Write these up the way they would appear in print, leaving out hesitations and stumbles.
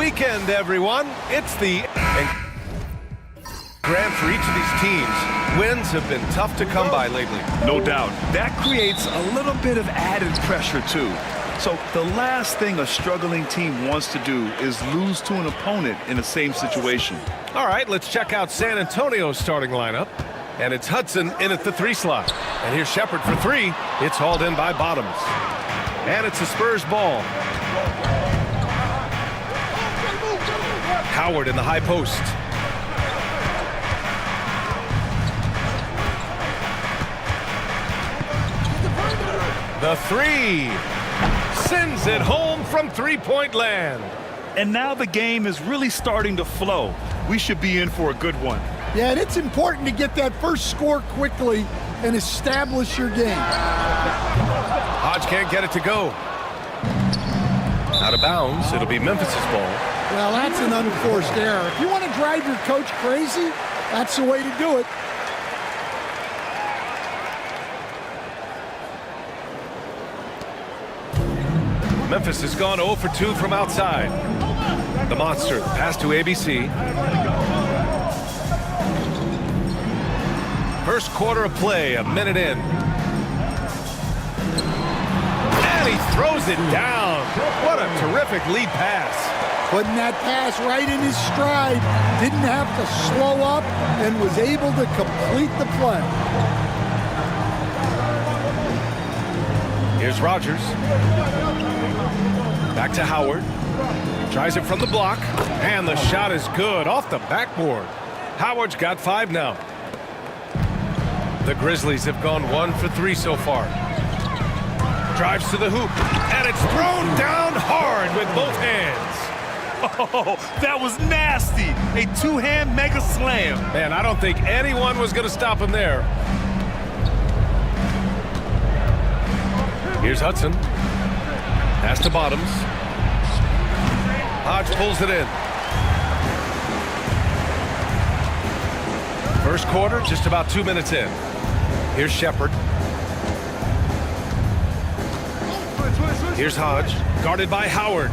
weekend, everyone. It's the grand for each of these teams. Wins have been tough to come by lately. No doubt. That creates a little bit of added pressure, too. So the last thing a struggling team wants to do is lose to an opponent in the same situation. All right, let's check out San Antonio's starting lineup. And it's Hudson in at the 3 slot. And here's Shepard for 3. It's hauled in by Bottoms. And it's the Spurs ball. Howard in the high post. The 3. Sends it home from three-point land. And now the game is really starting to flow. We should be in for a good one. Yeah, and it's important to get that first score quickly and establish your game. Hodge can't get it to go. Out of bounds. It'll be Memphis's ball. Well, that's an unforced error. If you want to drive your coach crazy, that's the way to do it. Memphis has gone 0 for 2 from outside. The monster pass to ABC. First quarter of play, a minute in. And he throws it down. What a terrific lead pass. Putting that pass right in his stride. Didn't have to slow up and was able to complete the play. Here's Rogers. Back to Howard. Tries it from the block. And the shot is good off the backboard. Howard's got 5 now. The Grizzlies have gone 1 for 3 so far. Drives to the hoop. And it's thrown down hard with both hands. Oh, that was nasty. A two-hand mega slam. Man, I don't think anyone was going to stop him there. Here's Hudson. Pass to Bottoms. Hodge pulls it in. First quarter, just about 2 minutes in. Here's Shepard. Here's Hodge, guarded by Howard.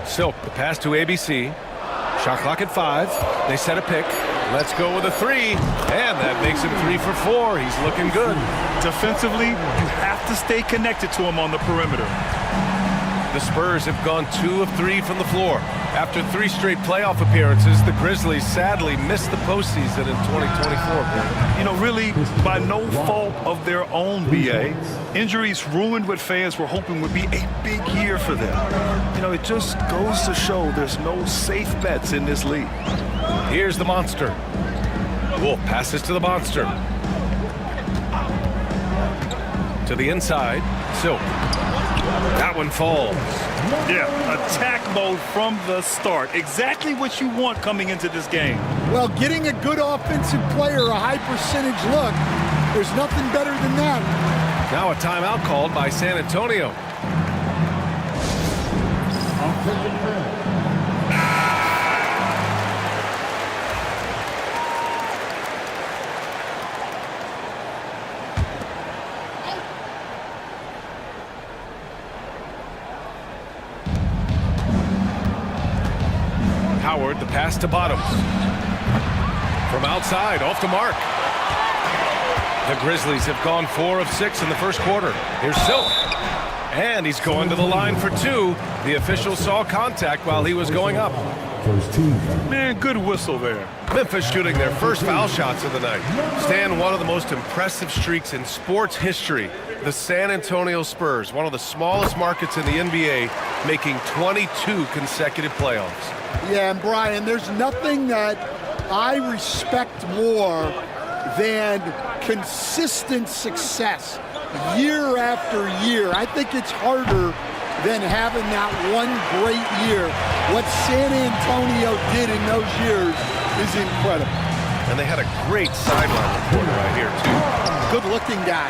Silk, the pass to ABC. Shot clock at 5. They set a pick. Let's go with a 3. And that makes him 3 for 4. He's looking good. Defensively, you have to stay connected to him on the perimeter. The Spurs have gone 2 of 3 from the floor. After 3 straight playoff appearances, the Grizzlies sadly missed the postseason in 2024. You know, really, by no fault of their own, BA. Injuries ruined what fans were hoping would be a big year for them. You know, it just goes to show there's no safe bets in this league. Here's the monster. Wolf passes to the monster. To the inside. Silk. That one falls. Yeah, attack mode from the start. Exactly what you want coming into this game. Well, getting a good offensive player a high percentage look, there's nothing better than that. Now a timeout called by San Antonio. Howard, the pass to Bottoms. From outside, off the mark. The Grizzlies have gone 4 of 6 in the first quarter. Here's Silk. And he's going to the line for 2. The official saw contact while he was going up. Man, good whistle there. Memphis shooting their first foul shots of the night. Stan, one of the most impressive streaks in sports history. The San Antonio Spurs, one of the smallest markets in the NBA, making 22 consecutive playoffs. Yeah, and Brian, there's nothing that I respect more than consistent success year after year. I think it's harder than having that one great year. What San Antonio did in those years is incredible. And they had a great sideline reporter right here, too. Good-looking guy.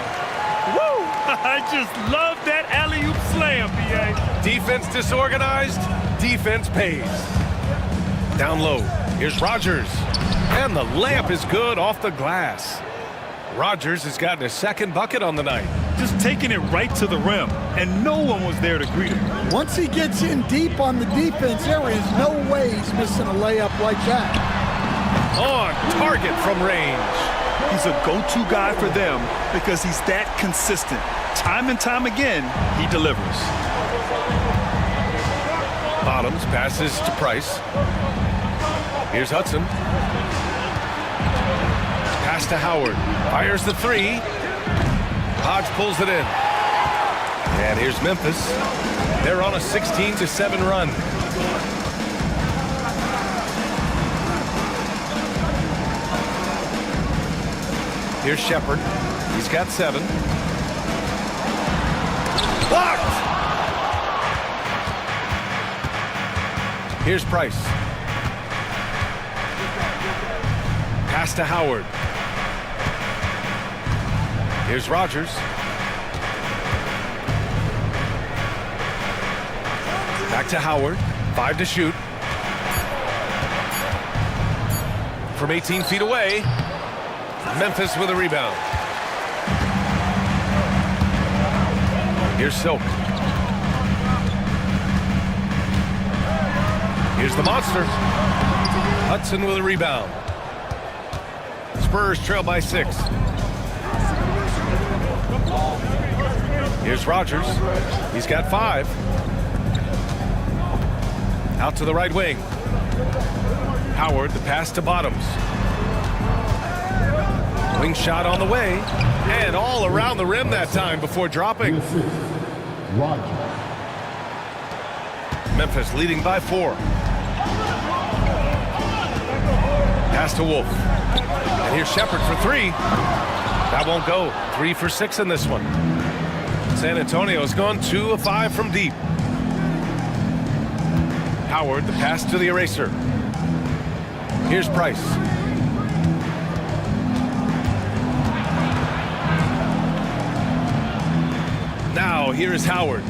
Woo! I just love that alley-oop slam, B.A. Defense disorganized, defense pays. Down low, here's Rogers. And the layup is good off the glass. Rogers has gotten his second bucket on the night. just taking it right to the rim, and no one was there to greet him. Once he gets in deep on the defense, there is no way he's missing a layup like that. On target from range. He's a go-to guy for them because he's that consistent. Time and time again, he delivers. Bottoms passes to Price. Here's Hudson. Pass to Howard. Fires the three. Hodge pulls it in. And here's Memphis. They're on a 16-7 run. Here's Shepard. He's got 7. Blocked! Here's Price. Pass to Howard. Here's Rogers. Back to Howard. 5 to shoot. From 18 feet away. Memphis with a rebound. Here's Silk. Here's the monster. Hudson with a rebound. Spurs trail by 6. Here's Rogers. He's got 5. Out to the right wing. Howard, the pass to Bottoms. Wing shot on the way. And all around the rim that time before dropping. Memphis leading by 4. Pass to Wolf. And here's Shepard for 3. That won't go. 3 for 6 in this one. San Antonio's gone 2 of 5 from deep. Howard, the pass to the eraser. Here's Price. Now, here is Howard.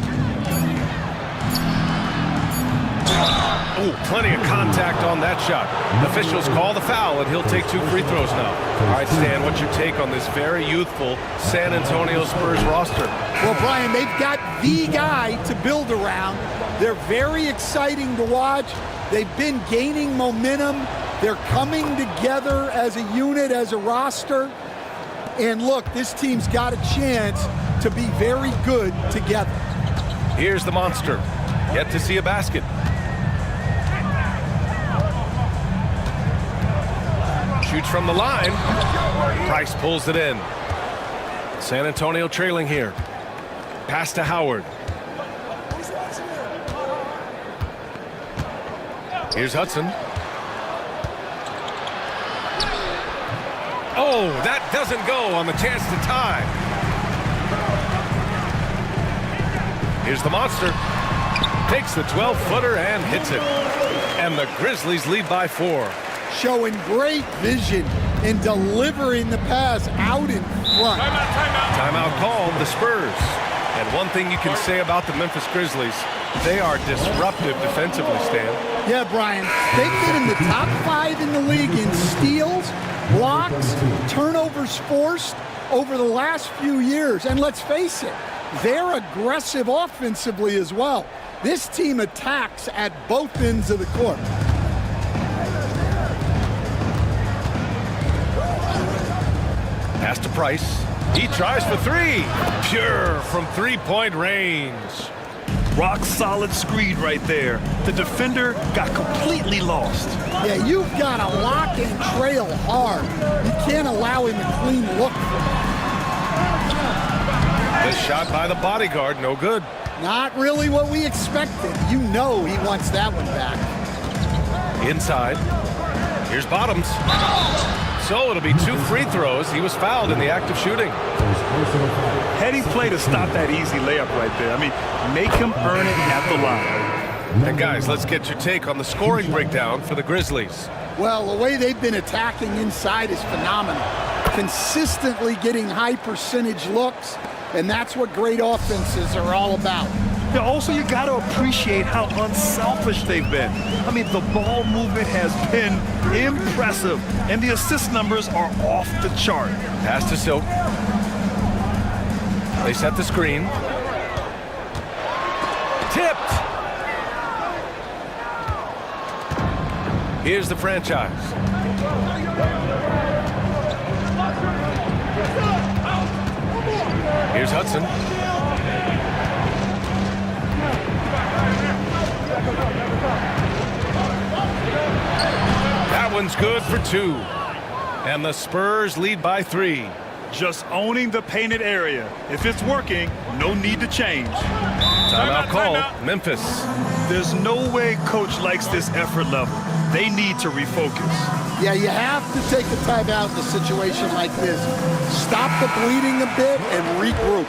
Oh, plenty of contact on that shot. Officials call the foul, and he'll take 2 free throws now. All right, Stan, what's your take on this very youthful San Antonio Spurs roster? Well, Brian, they've got the guy to build around. They're very exciting to watch. They've been gaining momentum. They're coming together as a unit, as a roster. And look, this team's got a chance to be very good together. Here's the monster. Yet to see a basket. Shoots from the line. Price pulls it in. San Antonio trailing here. Pass to Howard. Here's Hudson. Oh, that doesn't go on the chance to tie. Here's the monster. Takes the 12-footer and hits it. And the Grizzlies lead by 4. Showing great vision in delivering the pass out in front. Timeout called, the Spurs. And one thing you can say about the Memphis Grizzlies, they are disruptive defensively, Stan. Yeah, Brian, they've been in the top 5 in the league in steals, blocks, turnovers forced over the last few years. And let's face it, they're aggressive offensively as well. This team attacks at both ends of the court. Pass to Price. He tries for 3. Pure from 3-point range. Rock solid screen right there. The defender got completely lost. Yeah, you've got to lock and trail hard. You can't allow him a clean look. This shot by the bodyguard, no good. Not really what we expected. You know he wants that one back. Inside. Here's Bottoms. So it'll be 2 free throws. He was fouled in the act of shooting. Heady play to stop that easy layup right there. I mean, make him earn it at the line. And guys, let's get your take on the scoring breakdown for the Grizzlies. Well, the way they've been attacking inside is phenomenal. Consistently getting high percentage looks, and that's what great offenses are all about. Yeah, also, you got to appreciate how unselfish they've been. I mean, the ball movement has been impressive, and the assist numbers are off the chart. Pass to Silk. They set the screen. Tipped. Here's the franchise. Here's Hudson. That one's good for 2. And the Spurs lead by 3. Just owning the painted area. If it's working, no need to change. Timeout called. Memphis. There's no way coach likes this effort level. They need to refocus. Yeah, you have to take a timeout in a situation like this. Stop the bleeding a bit and regroup.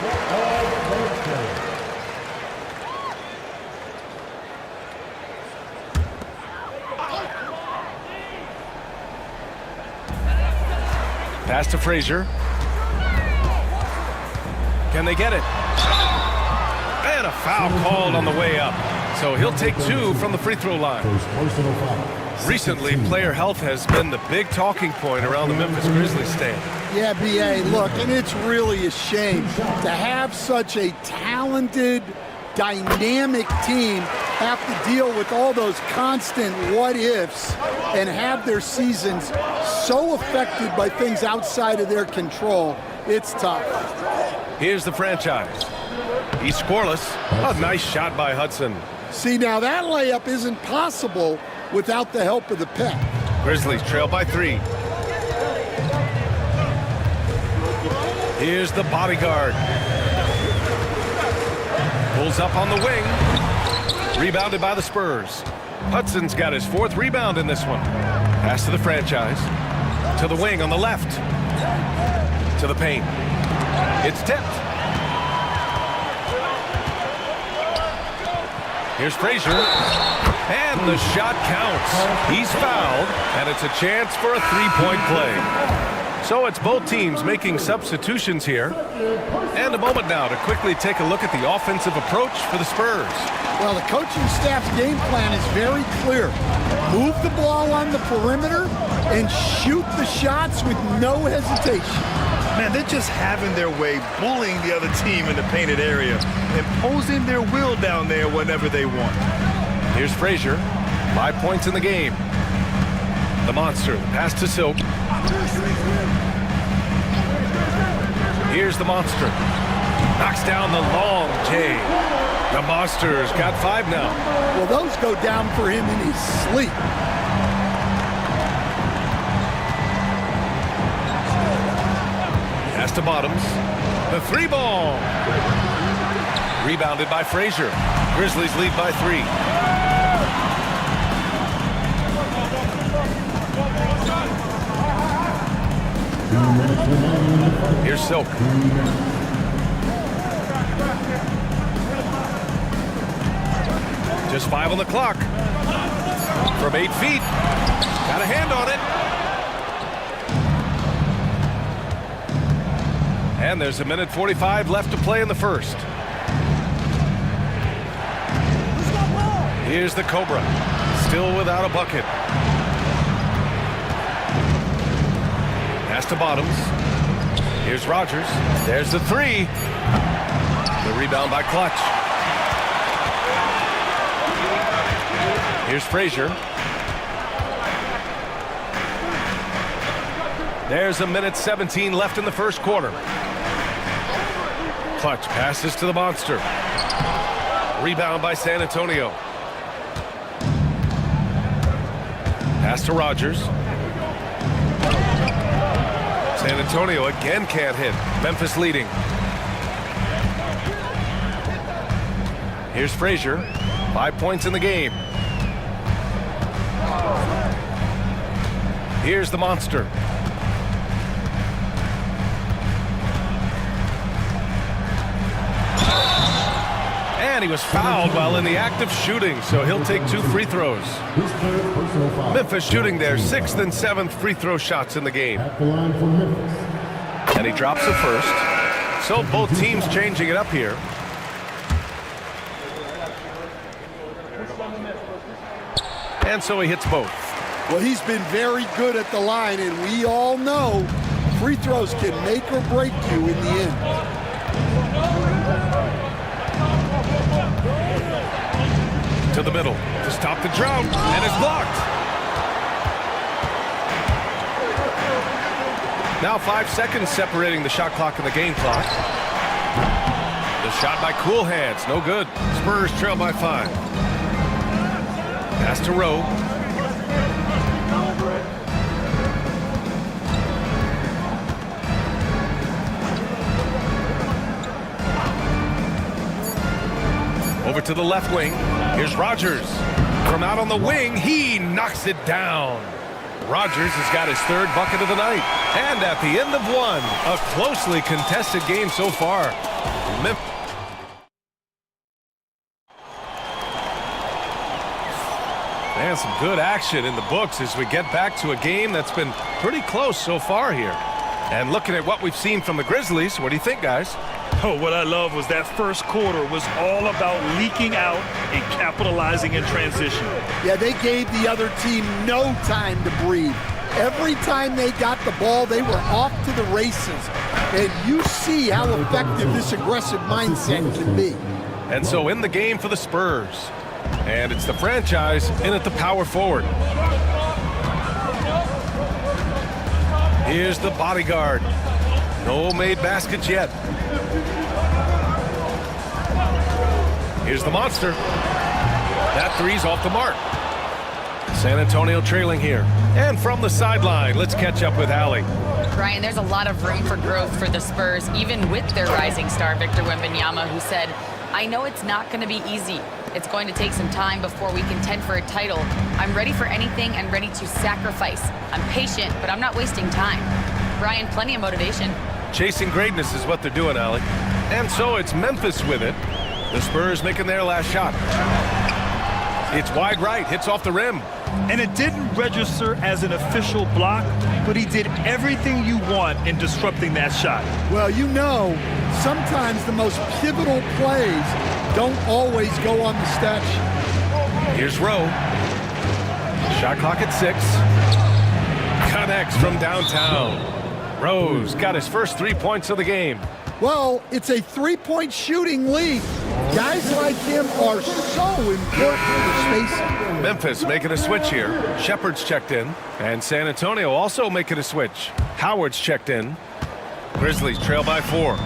Pass to Frazier. Can they get it? And a foul called on the way up. So he'll take 2 from the free throw line. Recently, player health has been the big talking point around the Memphis Grizzlies stand. Yeah, B.A., look, and it's really a shame to have such a talented, dynamic team have to deal with all those constant what-ifs and have their seasons so affected by things outside of their control. It's tough. Here's the franchise. He's scoreless. A nice shot by Hudson. See, now that layup isn't possible without the help of the pick. Grizzlies trail by 3. Here's the bodyguard. Pulls up on the wing. Rebounded by the Spurs. Hudson's got his 4th rebound in this one. Pass to the franchise. To the wing on the left. To the paint. It's tipped. Here's Frazier. And the shot counts. He's fouled, and it's a chance for a 3-point play. So it's both teams making substitutions here. And a moment now to quickly take a look at the offensive approach for the Spurs. Well, the coaching staff's game plan is very clear. Move the ball on the perimeter and shoot the shots with no hesitation. Man, they're just having their way, bullying the other team in the painted area, imposing their will down there whenever they want. Here's Frazier. 5 points in the game. The monster. Pass to Silk. Here's the monster. Knocks down the long J. The monster's got 5 now. Well, those go down for him in his sleep. Pass to Bottoms. The 3-ball. Rebounded by Frazier. Grizzlies lead by 3. Here's Silk. Just 5 on the clock. From 8 feet. Got a hand on it. And there's 1:45 left to play in the first. Here's the Cobra. Still without a bucket. Pass to Bottoms. Here's Rogers. There's the 3. The rebound by Clutch. Here's Frazier. There's 1:17 left in the first quarter. Clutch passes to the monster. Rebound by San Antonio. Pass to Rogers. San Antonio again can't hit. Memphis leading. Here's Frazier. 5 points in the game. Here's the monster. And he was fouled while in the act of shooting, so he'll take 2 free throws. Memphis shooting their 6th and 7th free throw shots in the game. And he drops the first. So both teams changing it up here. And so he hits both. Well, he's been very good at the line, and we all know free throws can make or break you in the end. To the middle to stop the drought, and it's blocked. Now 5 seconds separating the shot clock and the game clock. The shot by Cool Hands, no good. Spurs trail by 5. Pass to Rowe. Over to the left wing. Here's Rogers. From out on the wing, he knocks it down. Rogers has got his 3rd bucket of the night. And at the end of one, a closely contested game so far. And some good action in the books as we get back to a game that's been pretty close so far here. And looking at what we've seen from the Grizzlies, what do you think, guys? Oh, what I love was that first quarter was all about leaking out and capitalizing in transition. Yeah, they gave the other team no time to breathe. Every time they got the ball, they were off to the races. And you see how effective this aggressive mindset can be. And so in the game for the Spurs. And it's the franchise in at the power forward. Here's the bodyguard. No made baskets yet. Here's the monster. That three's off the mark. San Antonio trailing here. And from the sideline, let's catch up with Allie. Brian, there's a lot of room for growth for the Spurs, even with their rising star, Victor Wembanyama, who said, I know it's not going to be easy. It's going to take some time before we contend for a title. I'm ready for anything and ready to sacrifice. I'm patient, but I'm not wasting time. Brian, plenty of motivation. Chasing greatness is what they're doing, Allie. And so it's Memphis with it. The Spurs making their last shot. It's wide right, hits off the rim. And it didn't register as an official block, but he did everything you want in disrupting that shot. Well, you know, sometimes the most pivotal plays don't always go on the stat sheet. Here's Rowe. Shot clock at 6. Connects from downtown. Rowe's got his first 3 points of the game. Well, it's a 3-point shooting lead. Guys like him are so important for spacing. Memphis making a switch here. Shepard's checked in. And San Antonio also making a switch. Howard's checked in. Grizzlies trail by 4.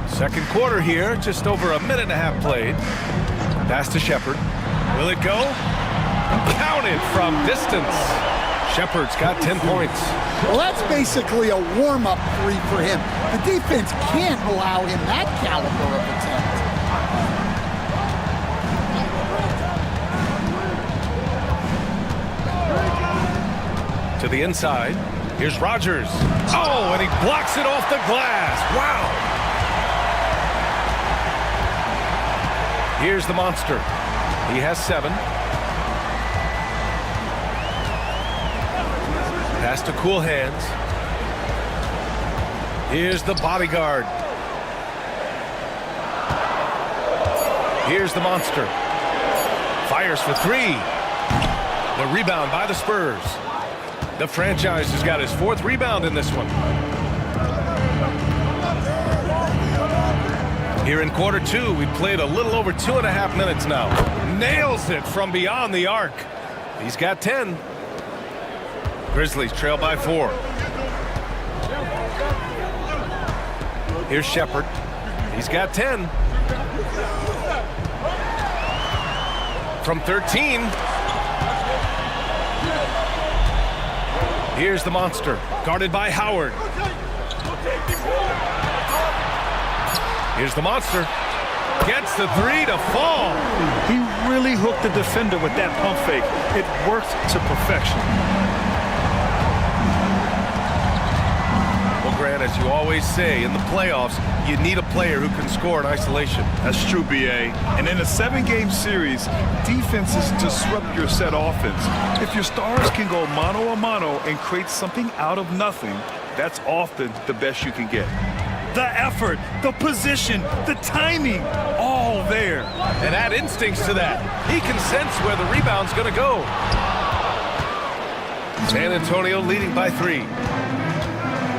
Second quarter here, just over a minute and a half played. Pass to Shepard. Will it go? Counted from distance. Shepard's got 10 points. Well, that's basically a warm-up three for him. The defense can't allow him that caliber of attempt. To the inside. Here's Rogers. Oh, and he blocks it off the glass. Wow. Here's the monster. He has 7. Pass to Cool Hands. Here's the bodyguard. Here's the monster. Fires for 3. The rebound by the Spurs. The franchise has got his 4th rebound in this one. Here in quarter 2, we played a little over 2.5 minutes now. Nails it from beyond the arc. He's got 10. Grizzlies trail by 4. Here's Shepard. He's got 10. From 13. Here's the monster, guarded by Howard. Here's the monster. Gets the 3 to fall. He really hooked the defender with that pump fake. It worked to perfection. Well, Grant, as you always say, in the playoffs, you need a player who can score in isolation. That's true, B.A. And in a 7-game series, defenses disrupt your set offense. If your stars can go mano-a-mano and create something out of nothing, that's often the best you can get. The effort, the position, the timing, all there. And add instincts to that. He can sense where the rebound's going to go. San Antonio leading by 3.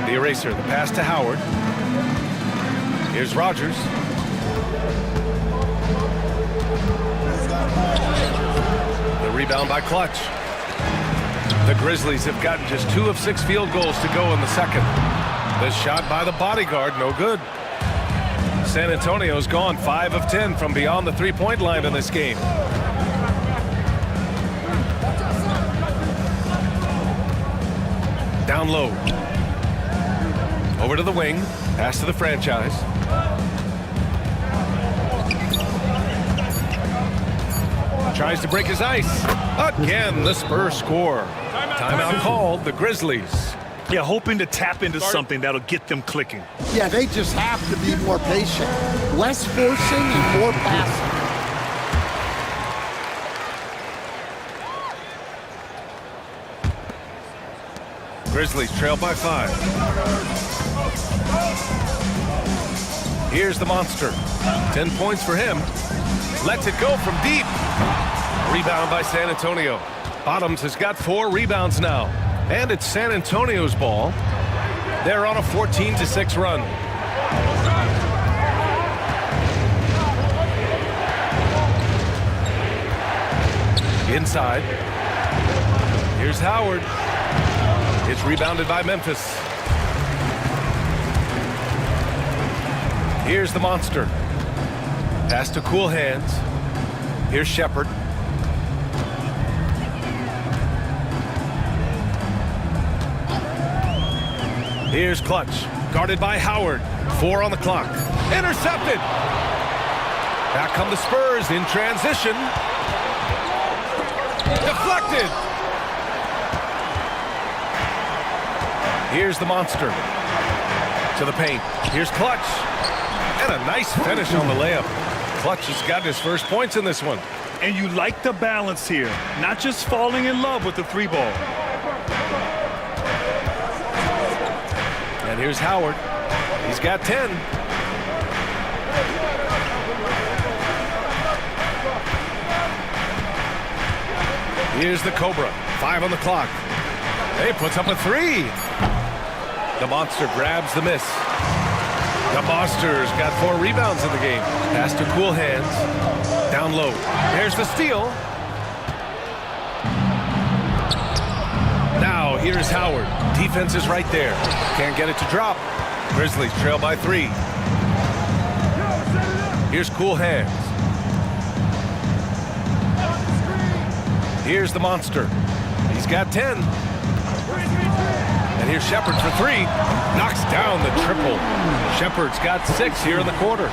The eraser, the pass to Howard. Here's Rogers. The rebound by Clutch. The Grizzlies have gotten just 2 of 6 field goals to go in the second. The shot by the bodyguard, no good. San Antonio's gone 5 of 10 from beyond the three-point line in this game. Down low. Over to the wing. Pass to the franchise. Tries to break his ice. Again, the Spurs score. Timeout called, the Grizzlies. Yeah, hoping to tap into something that'll get them clicking. Yeah, they just have to be more patient. Less forcing and more passing. Grizzlies trail by 5. Here's the monster. 10 points for him. Lets it go from deep. Rebound by San Antonio. Bottoms has got 4 rebounds now. And it's San Antonio's ball. They're on a 14-6 run. Inside. Here's Howard. It's rebounded by Memphis. Here's the monster. Pass to cool hands. Here's Shepard. Here's Clutch. Guarded by Howard. 4 on the clock. Intercepted. Back come the Spurs in transition. Deflected. Here's the monster. To the paint. Here's Clutch. And a nice finish on the layup. Clutch has got his first points in this one. And you like the balance here. Not just falling in love with the 3-ball. And here's Howard. He's got 10. Here's the Cobra. 5 on the clock. He puts up a 3. The monster grabs the miss. The Monsters got 4 rebounds in the game. Pass to cool hands. Down low. There's the steal. Now here's Howard. Defense is right there. Can't get it to drop. Grizzlies trail by 3. Here's cool hands. Here's the monster. He's got 10. And here's Shepard for 3. Knocks down the triple. Shepard's got 6 here in the quarter.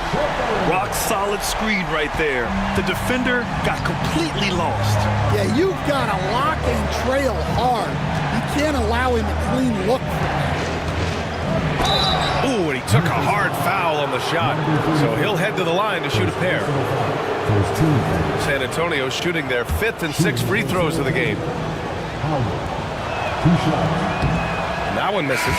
Rock solid screen right there. The defender got completely lost. Yeah, you've got to lock and trail hard. You can't allow him a clean look. Ooh, and he took a hard foul on the shot. So he'll head to the line to shoot a pair. San Antonio shooting their 5th and 6th free throws of the game. That one misses.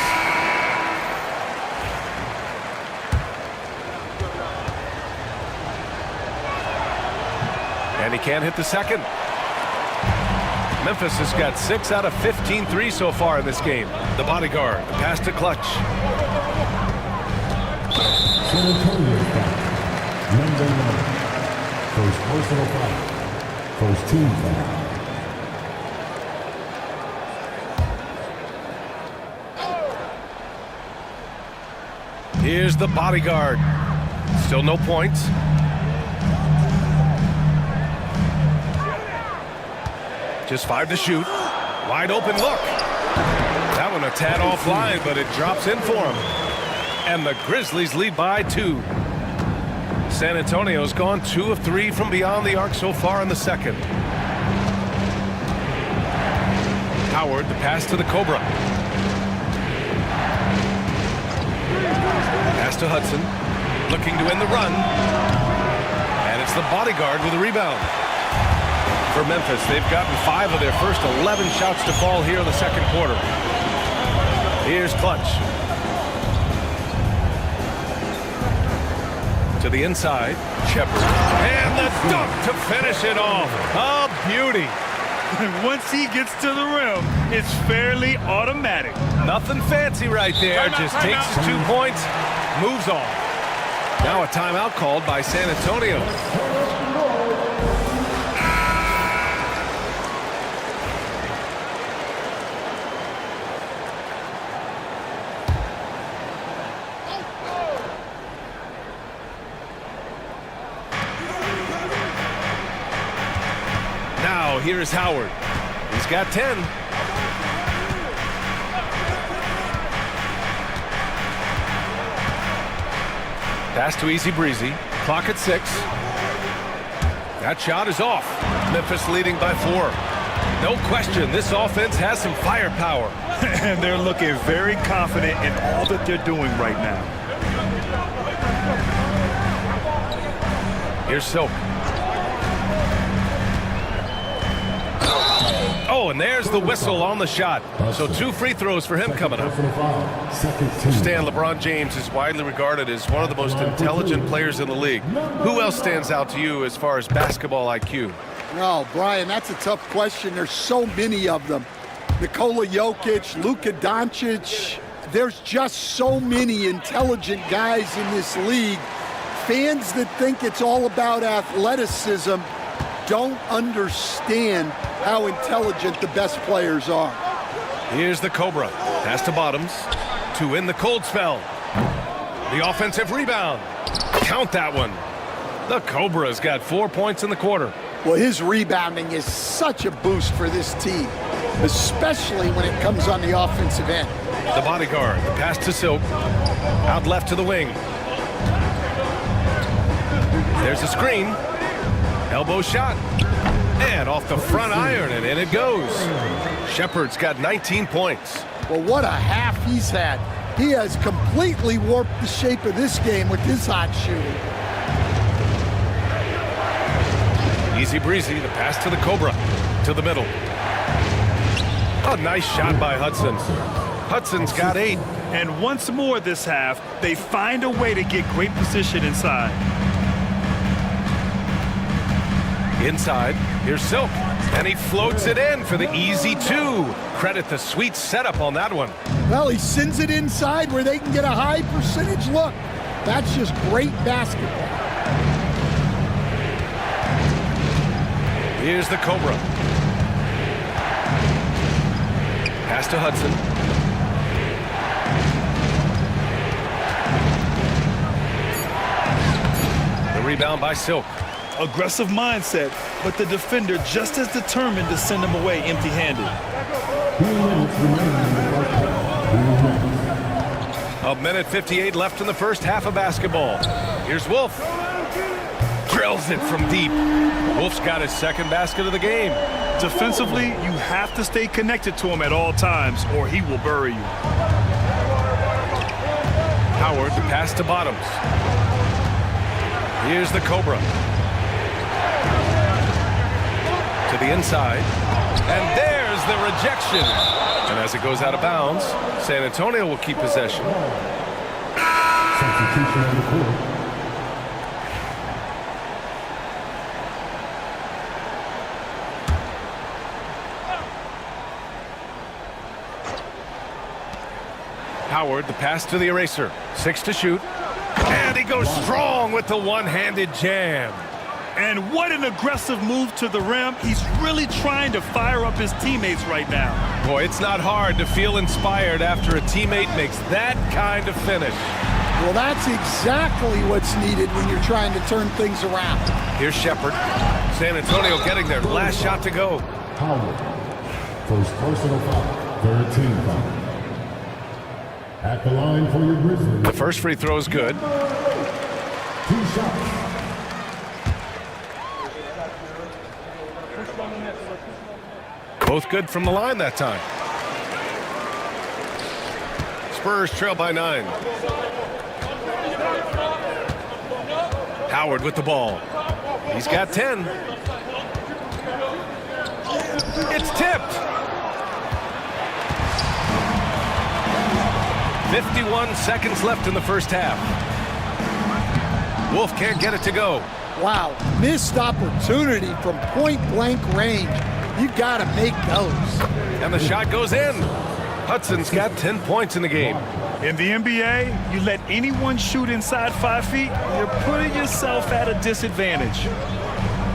And he can't hit the second. Memphis has got 6 out of 15 threes so far in this game. The bodyguard, the pass to Clutch. San Antonio foul. Number 1. First personal foul. First team foul. Here's the bodyguard. Still no points. Just 5 to shoot. Wide open look. That one a tad offline, but it drops in for him. And the Grizzlies lead by 2. San Antonio's gone 2 of 3 from beyond the arc so far in the second. Howard, the pass to the Cobra. Pass to Hudson. Looking to end the run. And it's the bodyguard with a rebound. For Memphis, they've gotten 5 of their first 11 shots to fall here in the second quarter. Here's Clutch. To the inside, Shepard. And the dunk to finish it off. A beauty. Once he gets to the rim, it's fairly automatic. Nothing fancy right there. Just takes his 2 points, moves on. Now a timeout called by San Antonio. Now here's Howard. He's got 10. Pass to Easy Breezy. Clock at 6. That shot is off. Memphis leading by 4. No question, this offense has some firepower. And they're looking very confident in all that they're doing right now. Here's Silk. Oh, and there's the whistle on the shot. So 2 free throws for him coming up. Stan, LeBron James is widely regarded as one of the most intelligent players in the league. Who else stands out to you as far as basketball IQ? Oh, Brian, that's a tough question. There's so many of them. Nikola Jokic, Luka Doncic. There's just so many intelligent guys in this league. Fans that think it's all about athleticism don't understand how intelligent the best players are. Here's the Cobra. Pass to Bottoms to win the cold spell. The offensive rebound. Count that one. The Cobra's got 4 points in the quarter. Well, his rebounding is such a boost for this team, especially when it comes on the offensive end. The bodyguard. The pass to Silk. Out left to the wing. There's a screen. Elbow shot. And off the front iron, and in it goes. Shepard's got 19 points. Well, what a half he's had. He has completely warped the shape of this game with his hot shooting. Easy Breezy, the pass to the Cobra. To the middle. A nice shot by Hudson. Hudson's got 8. And once more this half, they find a way to get great position inside. Inside, here's Silk, and he floats it in for the easy 2. Credit the sweet setup on that one. Well, he sends it inside where they can get a high percentage look. That's just great basketball. Here's the Cobra. Pass to Hudson. The rebound by Silk. Aggressive mindset, but the defender just as determined to send him away empty-handed. A minute 58 left in the first half of basketball. Here's Wolf. Drills it from deep. Wolf's got his second basket of the game. Defensively, you have to stay connected to him at all times, or he will bury you. Howard, the pass to Bottoms. Here's the Cobra. To the inside, and there's the rejection. And as it goes out of bounds, San Antonio will keep possession. Substitution on the court. Howard, the pass to the eraser. 6 to shoot. And he goes strong with the one-handed jam. And what an aggressive move to the rim. He's really trying to fire up his teammates right now. Boy, it's not hard to feel inspired after a teammate makes that kind of finish. Well, that's exactly what's needed when you're trying to turn things around. Here's Shepard. San Antonio getting their last shot to go. Howard. First personal foul. Third team foul. At the line for your Grizzlies. The first free throw is good. 2 shots. Both good from the line that time. Spurs trail by 9. Howard with the ball. He's got 10. It's tipped. 51 seconds left in the first half. Wolf can't get it to go. Wow, missed opportunity from point-blank range. You got to make those. And the shot goes in. Hudson's got 10 points in the game. In the NBA, you let anyone shoot inside 5 feet, you're putting yourself at a disadvantage.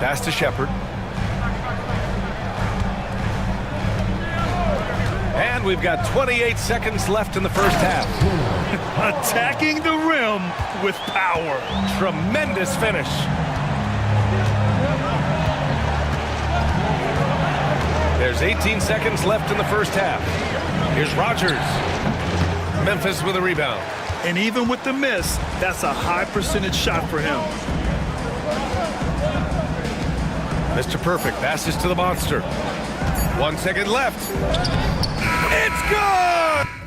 Pass to Shepard. And we've got 28 seconds left in the first half. Attacking the rim with power. Tremendous finish. There's 18 seconds left in the first half. Here's Rogers. Memphis with a rebound. And even with the miss, that's a high percentage shot for him. Mr. Perfect passes to the monster. 1 second left. It's good!